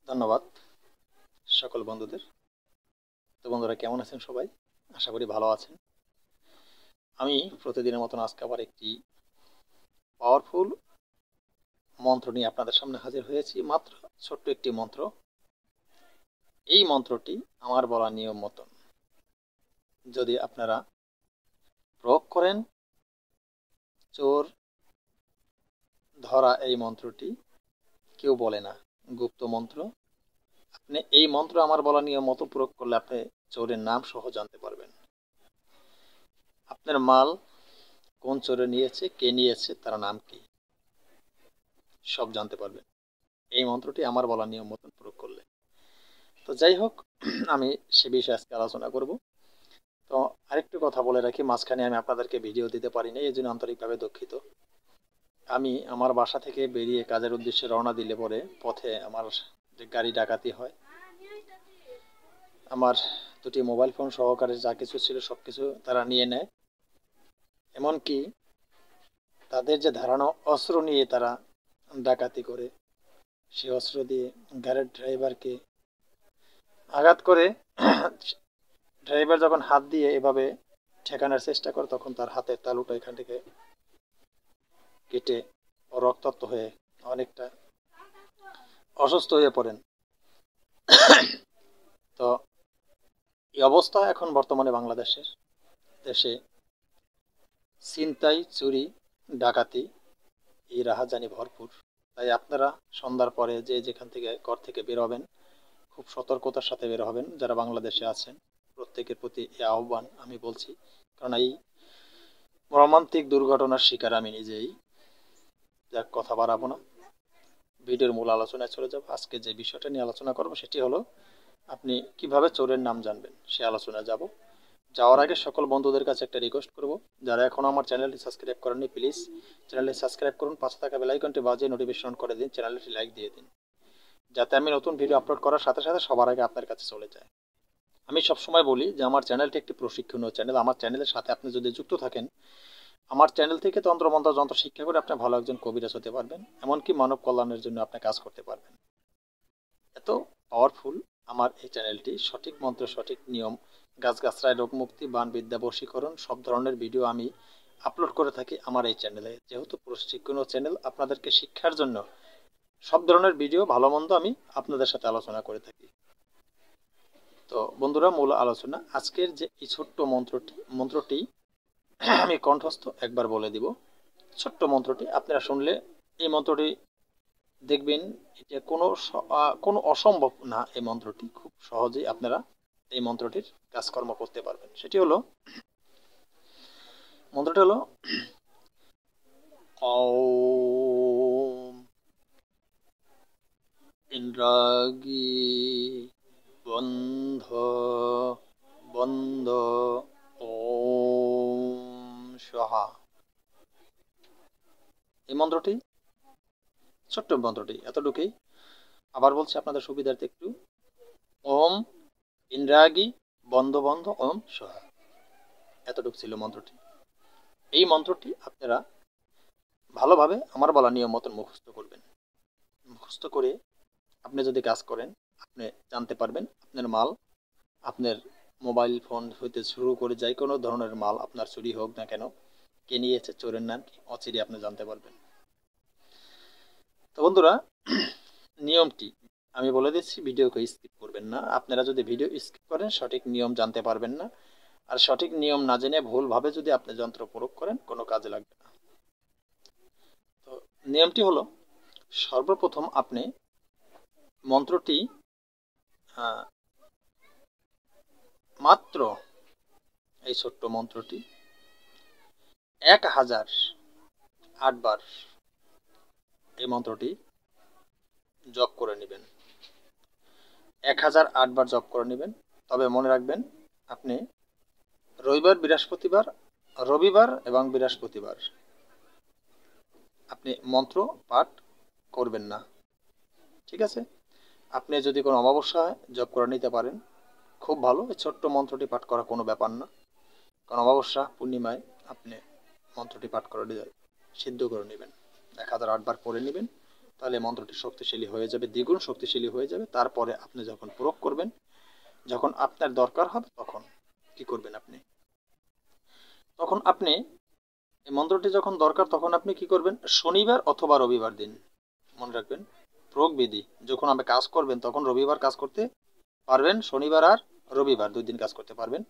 ধন্যবাদ সকল বন্ধুদের। তো বন্ধুরা কেমন আছেন সবাই? আশা করি ভালো আছেন। আমি প্রতিদিনের মতন আজকে আবার একটি পাওয়ারফুল মন্ত্র নিয়ে আপনাদের সামনে হাজির হয়েছি। মাত্র ছোট্ট একটি মন্ত্র। এই মন্ত্রটি আমার বলা নিয়ম মতন যদি আপনারা প্রয়োগ করেন, চোর ধরা এই মন্ত্রটি কেউ বলে না, গুপ্ত মন্ত্র। আপনি এই মন্ত্র আমার বলা নিয়ম মতো প্রয়োগ করলে আপনি চোরের নাম সহ জানতে পারবেন। আপনার মাল কোন চোরে নিয়েছে, কে নিয়েছে, তার নাম কি, সব জানতে পারবেন এই মন্ত্রটি আমার বলা নিয়ম মতন প্রয়োগ করলে। তো যাই হোক, আমি সে বিষয়ে আজকে আলোচনা করব। তো আরেকটু কথা বলে রাখি, মাঝখানে আমি আপনাদেরকে ভিডিও দিতে পারিনি, এই জন্য আন্তরিকভাবে দুঃখিত। আমি আমার বাসা থেকে বেরিয়ে কাজের উদ্দেশ্যে রওনা দিলে পরে পথে আমার যে গাড়ি ডাকাতি হয়, আমার দুটি মোবাইল ফোন সহকারে যা কিছু ছিল সব কিছু তারা নিয়ে নেয়। এমনকি তাদের যে ধারানো অস্ত্র নিয়ে তারা ডাকাতি করে, সে অস্ত্র দিয়ে গাড়ির ড্রাইভারকে আঘাত করে। ড্রাইভার যখন হাত দিয়ে এভাবে ঠেকানোর চেষ্টা করে, তখন তার হাতের তালুটা এখান থেকে কেটে রক্তাক্ত হয়ে অনেকটা অসুস্থ হয়ে পড়েন। তো এই অবস্থা এখন বর্তমানে বাংলাদেশের দেশে ছিনতাই, চুরি, ডাকাতি, এই রাহাজানি ভরপুর। তাই আপনারা সন্ধ্যার পরে যে যেখান থেকে ঘর থেকে বের হবেন, খুব সতর্কতার সাথে বের হবেন। যারা বাংলাদেশে আছেন প্রত্যেকের প্রতি এই আহ্বান আমি বলছি, কারণ এই মর্মান্তিক দুর্ঘটনার শিকার আমি নিজেই। যাক, কথা বাড়াবো না, ভিডিওর মূল আলোচনায় চলে যাব। আজকে যে বিষয়টা নিয়ে আলোচনা করব সেটি হলো আপনি কিভাবে চোরের নাম জানবেন, সে আলোচনায় যাব। যাওয়ার আগে সকল বন্ধুদের কাছে একটা রিকোয়েস্ট করব, যারা এখনো আমার চ্যানেলটি সাবস্ক্রাইব করেননি, প্লিজ চ্যানেলটি সাবস্ক্রাইব করুন, পাশে থাকা বেল আইকনটি বাজিয়ে নোটিফিকেশন করে দিন, চ্যানেলটি লাইক দিয়ে দিন, যাতে আমি নতুন ভিডিও আপলোড করার সাথে সাথে সবার আগে আপনার কাছে চলে যায়। আমি সবসময় বলি যে আমার চ্যানেলটি একটি প্রশিক্ষণীয় চ্যানেল। আমার চ্যানেলের সাথে আপনি যদি যুক্ত থাকেন, আমার চ্যানেল থেকে তন্ত্রমন্ত্র যন্ত্র শিক্ষা করে আপনি ভালো একজন কবিরাজ হতে পারবেন, এমনকি মানব কল্যাণের জন্য আপনি কাজ করতে পারবেন। এত পাওয়ারফুল আমার এই চ্যানেলটি। সঠিক মন্ত্র, সঠিক নিয়ম, গাছগাছড়ায় রোগ মুক্তি, বান বিদ্যা, বশীকরণ, সব ধরনের ভিডিও আমি আপলোড করে থাকি আমার এই চ্যানেলে। যেহেতু প্রশিক্ষণীয় চ্যানেল, আপনাদেরকে শিক্ষার জন্য সব ধরনের ভিডিও ভালো মন্দ আমি আপনাদের সাথে আলোচনা করে থাকি। তো বন্ধুরা, মূল আলোচনা আজকের যে এই ছোট্ট মন্ত্রটি আমি কণ্ঠস্থ একবার বলে দিব। ছোট্ট মন্ত্রটি আপনারা শুনলে এই মন্ত্রটি দেখবেন এটা কোনো অসম্ভব না। এই মন্ত্রটি খুব সহজেই আপনারা এই মন্ত্রটির কাজকর্ম করতে পারবেন। মন্ত্রটি হলো ওম ইন্দ্রাগী বন্ধ বন্ধ ওম স্বাহা। এই মন্ত্রটি, ছোট্ট মন্ত্রটি এতটুকুই। আবার বলছি আপনাদের সুবিধার্থে একটু, ওম ইন্দ্রাগী বন্ধ বন্ধ ওম স্বাহা, এতটুকু ছিল মন্ত্রটি। এই মন্ত্রটি আপনারা ভালোভাবে আমার বলা নিয়ম মতন মুখস্থ করবেন। মুখস্থ করে আপনি যদি কাজ করেন, আপনি জানতে পারবেন আপনার মাল, আপনার মোবাইল ফোন হইতে শুরু করে যে কোনো ধরনের মাল আপনার চুরি হোক না কেন, কে নিয়েছে, চোরের নাম কি, অচিরে আপনি জানতে পারবেন। তো বন্ধুরা, নিয়মটি আমি বলে দিচ্ছি, ভিডিওকে স্কিপ করবেন না। আপনারা যদি ভিডিও স্কিপ করেন সঠিক নিয়ম জানতে পারবেন না, আর সঠিক নিয়ম না জেনে ভুলভাবে যদি আপনি যন্ত্র প্রয়োগ করেন কোনো কাজে লাগবে না। তো নিয়মটি হলো, সর্বপ্রথম আপনি মন্ত্রটি মাত্র এই ছোট্ট মন্ত্রটি 1008 বার এই মন্ত্রটি জপ করে নেবেন। 1008 বার জপ করে নেবেন। তবে মনে রাখবেন, আপনি রবিবার এবং বৃহস্পতিবার আপনি মন্ত্র পাঠ করবেন না, ঠিক আছে? আপনি যদি কোনো অমাবস্যায় জপ করে নিতে পারেন, খুব ভালো। এই ছোট্ট মন্ত্রটি পাঠ করা কোনো ব্যাপার না, কারণ অমাবস্যা পূর্ণিমায় আপনি মন্ত্রটি পাঠ করে সিদ্ধ করে নেবেন। 1008 বার পড়ে নেবেন, তাহলে মন্ত্রটি শক্তিশালী হয়ে যাবে, দ্বিগুণ শক্তিশালী হয়ে যাবে। তারপরে আপনি যখন প্রয়োগ করবেন, যখন আপনার দরকার হবে, তখন কি করবেন আপনি? তখন আপনি এই মন্ত্রটি যখন দরকার তখন আপনি কি করবেন? শনিবার অথবা রবিবার দিন, মনে রাখবেন প্রয়োগ বিধি, যখন আপনি কাজ করবেন তখন রবিবার কাজ করতে পারবেন, শনিবার আর রবিবার 2 দিন কাজ করতে পারবেন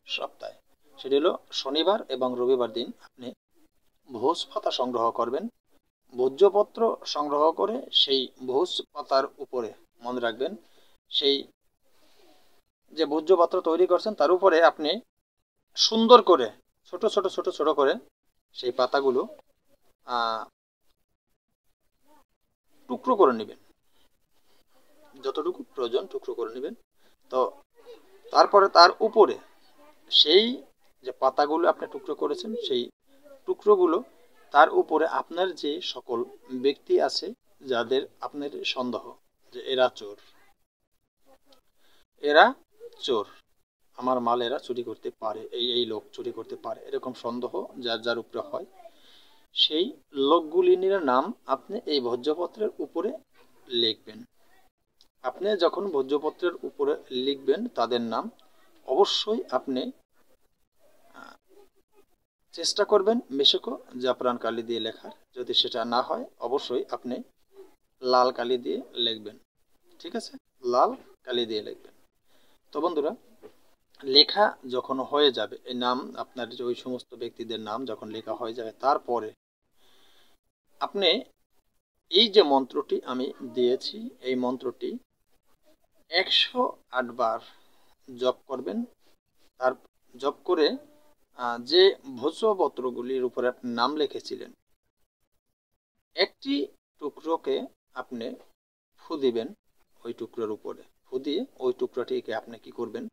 সপ্তাহে। সেটি হলো শনিবার এবং রবিবার দিন আপনি ভোজ পাতা সংগ্রহ করবেন, ভোজ্যপত্র সংগ্রহ করে সেই ভোজ পাতার উপরে, মনে রাখবেন সেই যে ভোজ্যপত্র তৈরি করছেন তার উপরে আপনি সুন্দর করে ছোট ছোট ছোট ছোট করে সেই পাতাগুলো টুকরো করে নেবেন, যতটুকু প্রয়োজন টুকরো করে নেবেন। তো তারপরে তার উপরে সেই যে পাতাগুলো আপনি টুকরো করেছেন সেই টুকরোগুলো তার উপরে আপনার যে সকল ব্যক্তি আছে যাদের আপনার সন্দেহ যে এরা চোর, এরা চোর, আমার মাল এরা চুরি করতে পারে, এই লোক চুরি করতে পারে, এরকম সন্দেহ যার যার উপরে হয়, সেই লোকগুলির নাম আপনি এই ভোজ্যপত্রের উপরে লিখবেন। আপনি যখন ভোজ্যপত্রের উপরে লিখবেন তাদের নাম, অবশ্যই আপনি চেষ্টা করবেন মেশকো জাফরান কালি দিয়ে লেখার। যদি সেটা না হয় অবশ্যই আপনি লাল কালি দিয়ে লিখবেন, ঠিক আছে? লাল কালি দিয়ে লিখবেন। তো বন্ধুরা, লেখা যখন হয়ে যাবে, এই নাম আপনার যে ওই সমস্ত ব্যক্তিদের নাম যখন লেখা হয়ে যাবে, তারপরে আপনি এই যে মন্ত্রটি আমি দিয়েছি এই মন্ত্রটি 108 বার জপ করবেন। তার জপ করে যে ভোজ্যপত্রগুলির উপরে আপনি নাম লিখেছিলেন একটি টুকরোকে আপনি ফু দিবেন, ওই টুকরোর উপরে ফু দিয়ে ওই টুকরোটিকে আপনি কি করবেন?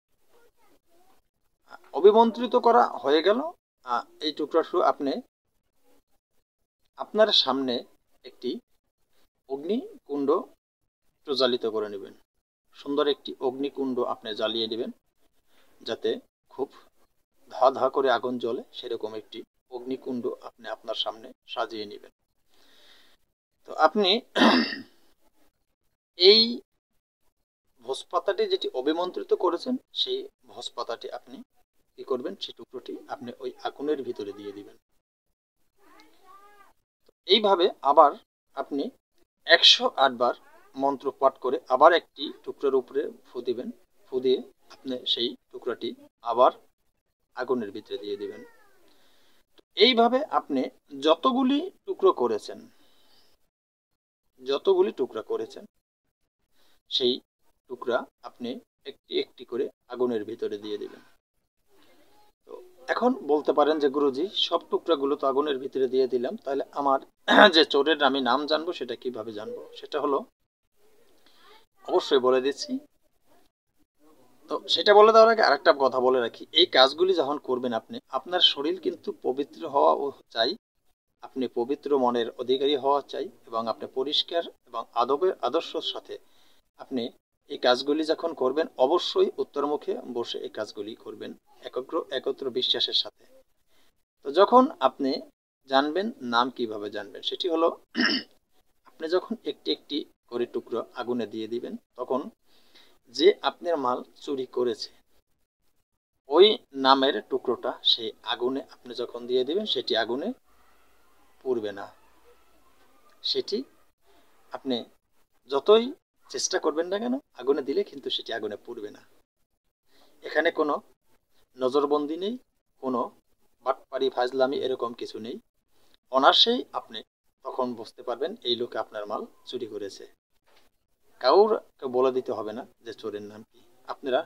অভিমন্ত্রিত করা হয়ে গেল। এই টুকরাটি আপনি আপনার সামনে একটি অগ্নিকুণ্ড প্রজ্বালিত করে নেবেন, সুন্দর একটি অগ্নিকুণ্ড আপনি জ্বালিয়ে নেবেন, যাতে খুব ধা ধা করে আগুন জ্বলে সেরকম একটি অগ্নিকুণ্ড আপনি আপনার সামনে সাজিয়ে নেবেন। তো আপনি এই ভোজপাতাটি যেটি অভিমন্ত্রিত করেছেন সেই ভোজপাতাটি আপনি কি করবেন? সেই টুকরোটি আপনি ওই আগুনের ভিতরে দিয়ে দিবেন। এইভাবে আবার আপনি 108 বার মন্ত্র পাঠ করে আবার একটি টুকরোর উপরে ফু দিবেন, ফু দিয়ে আপনি সেই টুকরাটি আবার আগুনের ভিতরে দিয়ে দিবেন। এইভাবে আপনি যতগুলি টুকরো করেছেন সেই টুকরা আপনি একটি একটি করে আগুনের ভিতরে দিয়ে দিবেন। তো এখন বলতে পারেন যে গুরুজি সব টুকরাগুলো তো আগুনের ভিতরে দিয়ে দিলাম, তাহলে আমার যে চোরের আমি নাম জানবো সেটা কিভাবে জানবো? সেটা হলো অবশ্যই বলে দিচ্ছি। তো সেটা বলে দেওয়ার আগে আরেকটা কথা বলে রাখি, এই কাজগুলি যখন করবেন আপনি, আপনার শরীর কিন্তু পবিত্র হওয়া চাই, আপনি পবিত্র মনের অধিকারী হওয়া চাই, এবং আপনি পরিষ্কার এবং আদর্শের সাথে আপনি এই কাজগুলি যখন করবেন অবশ্যই উত্তরমুখে বসে এই কাজগুলি করবেন একত্র বিশ্বাসের সাথে। তো যখন আপনি জানবেন, নাম কিভাবে জানবেন? সেটি হলো আপনি যখন একটি একটি করে টুকরো আগুনে দিয়ে দিবেন, তখন যে আপনার মাল চুরি করেছে ওই নামের টুকরোটা সেই আগুনে আপনি যখন দিয়ে দিবেন সেটি আগুনে পুড়বে না। সেটি আপনি যতই চেষ্টা করবেন না কেন আগুনে দিলে কিন্তু সেটি আগুনে পুড়বে না। এখানে কোনো নজরবন্দি নেই, কোনো বাটপারি ফাজলামি এরকম কিছু নেই। অনায়াসেই আপনি তখন বুঝতে পারবেন এই লোকে আপনার মাল চুরি করেছে। কাউকে বলে দিতে হবে না যে চোরের নাম কি। আপনারা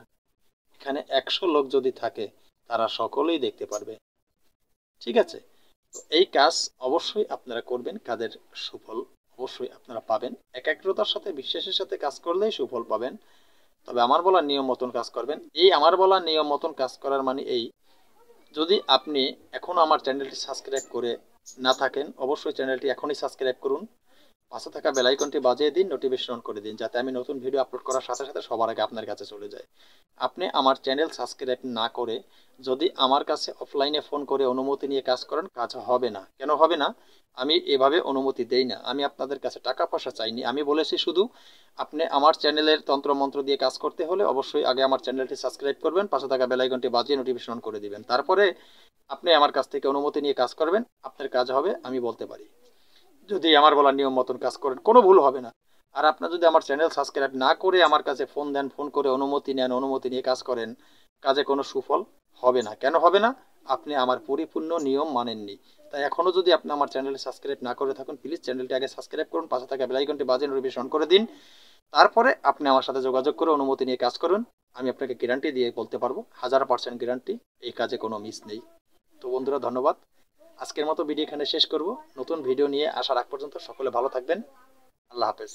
এখানে 100 লোক যদি থাকে তারা সকলেই দেখতে পারবে, ঠিক আছে? তো এই কাজ অবশ্যই আপনারা করবেন, কাজের সুফল অবশ্যই আপনারা পাবেন। একাগ্রতার সাথে বিশ্বাসের সাথে কাজ করলেই সুফল পাবেন। তবে আমার বলা নিয়ম মতন কাজ করবেন। এই আমার বলা নিয়ম মতন কাজ করার মানে এই, যদি আপনি এখনো আমার চ্যানেলটি সাবস্ক্রাইব করে না থাকেন অবশ্যই চ্যানেলটি এখনই সাবস্ক্রাইব করুন, পাশে থাকা বেল আইকনটি বাজিয়ে দিন, নোটিফিকেশন অন করে দিন, যাতে আমি নতুন ভিডিও আপলোড করার সাথে সাথে সবার আগে আপনার কাছে চলে যায়। আপনি আমার চ্যানেল সাবস্ক্রাইব না করে যদি আমার কাছে অফলাইনে ফোন করে অনুমতি নিয়ে কাজ করেন, কাজ হবে না। কেন হবে না? আমি এভাবে অনুমতি দেই না। আমি আপনাদের কাছে টাকা পয়সা চাইনি। আমি বলেছি শুধু আপনি আমার চ্যানেলের তন্ত্রমন্ত্র দিয়ে কাজ করতে হলে অবশ্যই আগে আমার চ্যানেলটি সাবস্ক্রাইব করবেন, পাশে থাকা বেল আইকনটি বাজিয়ে নোটিফিকেশন অন করে দিবেন। তারপরে আপনি আমার কাছ থেকে অনুমতি নিয়ে কাজ করবেন, আপনার কাজ হবে আমি বলতে পারি। যদি আমার বলার নিয়ম মতন কাজ করেন কোনো ভুল হবে না। আর আপনার যদি আমার চ্যানেল সাবস্ক্রাইব না করে আমার কাছে ফোন দেন, ফোন করে অনুমতি নেন, অনুমতি নিয়ে কাজ করেন, কাজে কোনো সুফল হবে না। কেন হবে না? আপনি আমার পরিপূর্ণ নিয়ম মানেননি। তাই এখনো যদি আপনি আমার চ্যানেল সাবস্ক্রাইব না করে থাকুন, প্লিজ চ্যানেলটি আগে সাবস্ক্রাইব করুন, পাশে থাকা বেল আইকনটি বাজিয়ে নোটিফিকেশন করে দিন। তারপরে আপনি আমার সাথে যোগাযোগ করে অনুমতি নিয়ে কাজ করুন। আমি আপনাকে গ্যারান্টি দিয়ে বলতে পারবো, 1000% গ্যারান্টি, এই কাজে কোনো মিস নেই। তো বন্ধুরা, ধন্যবাদ। আজকের মতো ভিডিও এখানে শেষ করব। নতুন ভিডিও নিয়ে আসার আগ পর্যন্ত সকলে ভালো থাকবেন। আল্লাহ হাফেজ।